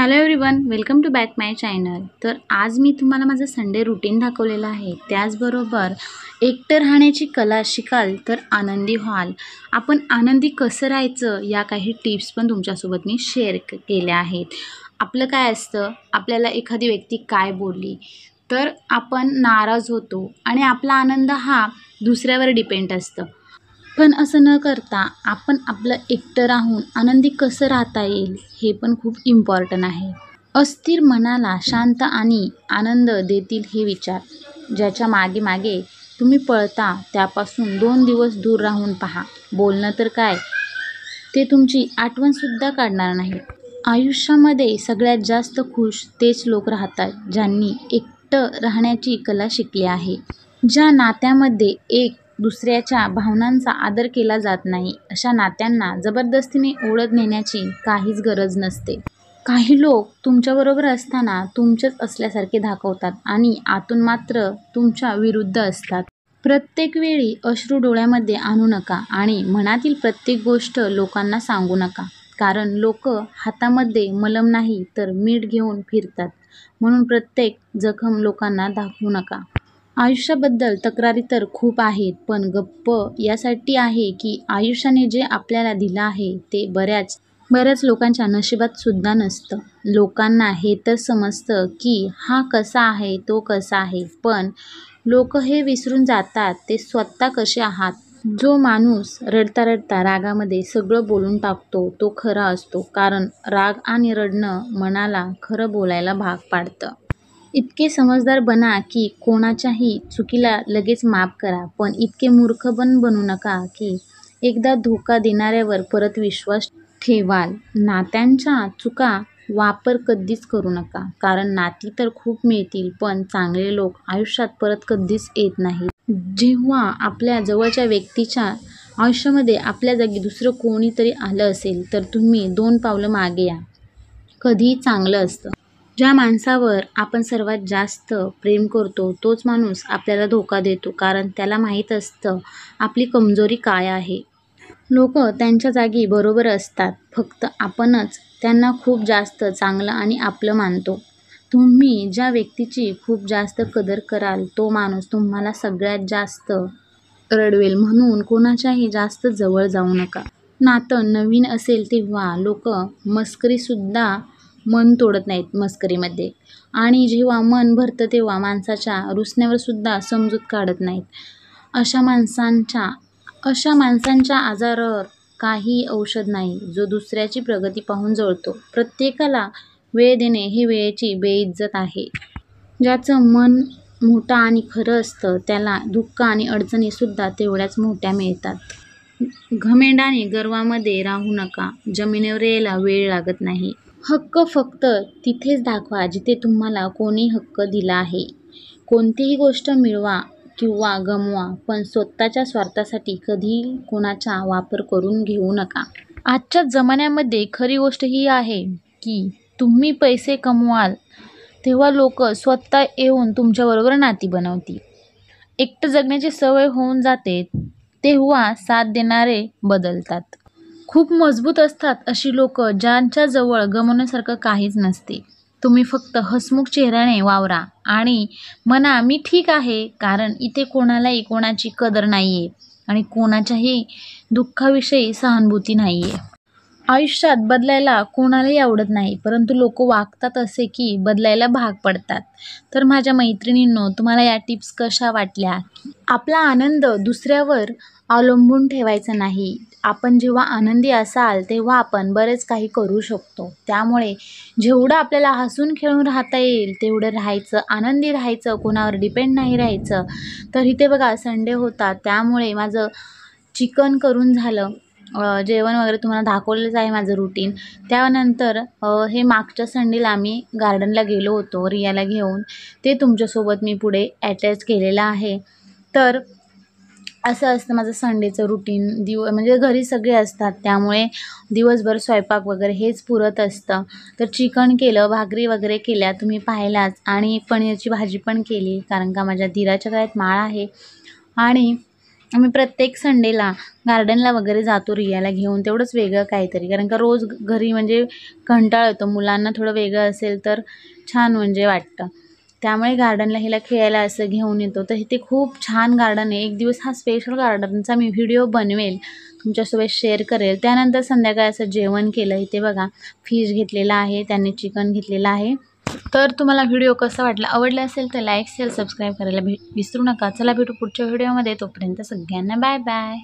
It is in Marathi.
Hello everyone, welcome to back my channel. तर आज मी तुम्हाला माझं संडे रुटीन दाखवलेलं आहे. त्याचबरोबर एकटं राहण्याची कला शिकाल तर आनंदी व्हाल. आपण आनंदी कसं राहायचं या काही टिप्स पण तुमच्यासोबत मी शेअर केल्या आहेत. आपलं काय असतं, आपल्याला एखादी व्यक्ती काय बोलली तर आपण नाराज होतो आणि आपला आनंद हा दुसऱ्यावर डिपेंड असतं. पण असं न करता आपण आपलं एकटं राहून आनंदी कसं राहता येईल हे पण खूप इम्पॉर्टंट आहे. अस्थिर मनाला शांत आणि आनंद देतील हे विचार. ज्याच्या मागे मागे तुम्ही पळता त्यापासून 2 दिवस दूर राहून पहा. बोलणं तर काय, ते तुमची आठवणसुद्धा काढणार नाही. आयुष्यामध्ये सगळ्यात जास्त खुश तेच लोक राहतात ज्यांनी एकटं राहण्याची कला शिकली आहे. ज्या नात्यामध्ये एक दुसऱ्याच्या भावनांचा आदर केला जात नाही, अशा नात्यांना जबरदस्तीने ओढत नेण्याची काहीच गरज नसते. काही लोक तुमच्याबरोबर असताना तुमचेच असल्यासारखे दाखवतात आणि आतून मात्र तुमच्या विरुद्ध असतात. प्रत्येक वेळी अश्रू डोळ्यामध्ये आणू नका आणि मनातील प्रत्येक गोष्ट लोकांना सांगू नका. कारण लोक हातामध्ये मलम नाही तर मीठ घेऊन फिरतात. म्हणून प्रत्येक जखम लोकांना दाखवू नका. आयुष्याबद्दल तक्रारी तर खूप आहेत, पण गप्प यासाठी आहे की आयुष्याने जे आपल्याला दिलं आहे ते बऱ्याच लोकांच्या नशिबात सुद्धा नसतं. लोकांना हे तर समजतं की हा कसा आहे, तो कसा आहे, पण लोक हे विसरून जातात ते स्वतः कसे आहात. जो माणूस रडता रडता रागामध्ये सगळं बोलून टाकतो तो खरा असतो, कारण राग आणि रडणं मनाला खरं बोलायला भाग पाडतं. इतके समजदार बना की कोणाच्याही चुकीला लगेच माफ करा, पण इतके मूर्ख पण बनू नका की एकदा धोका देणाऱ्यावर परत विश्वास ठेवाल. नात्यांच्या चुका वापर कधीच करू नका, कारण नाती तर खूप मिळतील पण चांगले लोक आयुष्यात परत कधीच येत नाहीत. जेव्हा आपल्या जवळच्या व्यक्तीच्या आयुष्यामध्ये आपल्या जागी दुसरं कोणीतरी आलं असेल तर तुम्ही 2 पावलं मागे या. कधीही चांगलं असतं. ज्या माणसावर आपण सर्वात जास्त प्रेम करतो तोच माणूस आपल्याला धोका देतो, कारण त्याला माहीत असतं आपली कमजोरी काय आहे. लोक त्यांच्या जागी बरोबर असतात, फक्त आपणच त्यांना खूप जास्त चांगलं आणि आपलं मानतो. तुम्ही ज्या व्यक्तीची खूप जास्त कदर कराल तो माणूस तुम्हाला सगळ्यात जास्त रडवेल. म्हणून कोणाच्याही जास्त जवळ जाऊ नका. नातं नवीन असेल तेव्हा लोक मस्करीसुद्धा मन तोडत नाहीत मस्करीमध्ये, आणि जेव्हा मन भरतं तेव्हा माणसाच्या रुसण्यावर सुद्धा समजूत काढत नाहीत. अशा माणसांच्या आजारावर काही औषध नाही जो दुसऱ्याची प्रगती पाहून जळतो. प्रत्येकाला वेळ देणे हे वेळेची बेइज्जत आहे. ज्याचं मन मोठं आणि खरं असतं त्याला दुःख आणि अडचणी सुद्धा तेवढ्याच मोठ्या मिळतात. घमेंडाने गर्वामध्ये राहू नका. जमिनीवर यायला वेळ लागत नाही. हक्क फक्त तिथेच दाखवा जिथे तुम्हाला कोणी हक्क दिला आहे. कोणतीही गोष्ट मिळवा किंवा गमवा, पण स्वतःच्या स्वार्थासाठी कधीही कोणाचा वापर करून घेऊ नका. आजच्या जमान्यामध्ये खरी गोष्ट ही आहे की तुम्ही पैसे कमवाल तेव्हा लोक स्वतः येऊन तुमच्याबरोबर नाती बनवतील. एकटं जगण्याची सवय होऊन जाते तेव्हा साथ देणारे बदलतात. खूप मजबूत असतात अशी लोक ज्यांच्याजवळ गमावण्यासारखं काहीच नसते. तुम्ही फक्त हसमुख चेहऱ्याने वावरा आणि म्हणा मी ठीक आहे, कारण इथे कोणालाही कोणाची कदर नाही आहे आणि कोणाच्याही दुःखाविषयी सहानुभूती नाही आहे. आयुष्यात बदलायला कोणालाही आवडत नाही, परंतु लोक वागतात असे की बदलायला भाग पडतात. तर माझ्या मैत्रिणींनो, तुम्हाला या टिप्स कशा वाटल्या? आपला आनंद दुसऱ्यावर अवलंबून ठेवायचा नाही. आपण जेव्हा आनंदी असाल तेव्हा आपण बरेच काही करू शकतो. त्यामुळे जेवढं आपल्याला हसून खेळून राहता येईल तेवढं राहायचं, आनंदी राहायचं, कोणावर डिपेंड नाही राहायचं. तर इथे बघा संडे होता त्यामुळे माझं चिकन करून झालं. जेवण वगैरे तुम्हाला दाखवलेलंच आहे माझं रुटीन. त्यानंतर हे मागच्या संडेला आम्ही गार्डनला गेलो होतो रियाला घेऊन. ते तुमच्यासोबत मी पुढे अटॅच केलेलं आहे. तर असं असतं माझं संडेचं रुटीन. म्हणजे घरी सगळे असतात त्यामुळे दिवसभर स्वयंपाक वगैरे हेच पुरत असतं. तर चिकन केलं, भाकरी वगैरे केल्या तुम्ही पाहिलाच, आणि पनीरची भाजी पण केली, कारण का माझ्या दिराच्या गळ्यात माळ आहे. आणि आम्ही प्रत्येक संडेला गार्डनला वगैरे जातो रियाला घेऊन, तेवढंच वेगळं काहीतरी, कारण का रोज घरी म्हणजे कंटाळा येतो. मुलांना थोडं वेगळं असेल तर छान म्हणजे वाटतं. त्यामुळे गार्डनला हिला खेळायला असं घेऊन येतो. तर इथे खूप छान गार्डन आहे. एक दिवस हा स्पेशल गार्डनचा मी व्हिडिओ बनवेल, तुमच्यासोबत शेअर करेल. त्यानंतर संध्याकाळी असं जेवण केलं. इथे बघा फिश घेतलेला आहे, त्यांनी चिकन घेतलेलं आहे. तर तुम्हाला व्हिडिओ कसा वाटला, आवडला असेल तर लाईक शेअर सबस्क्राईब करायला विसरू नका. चला भेटू पुढच्या व्हिडिओमध्ये. तोपर्यंत सगळ्यांना बाय बाय.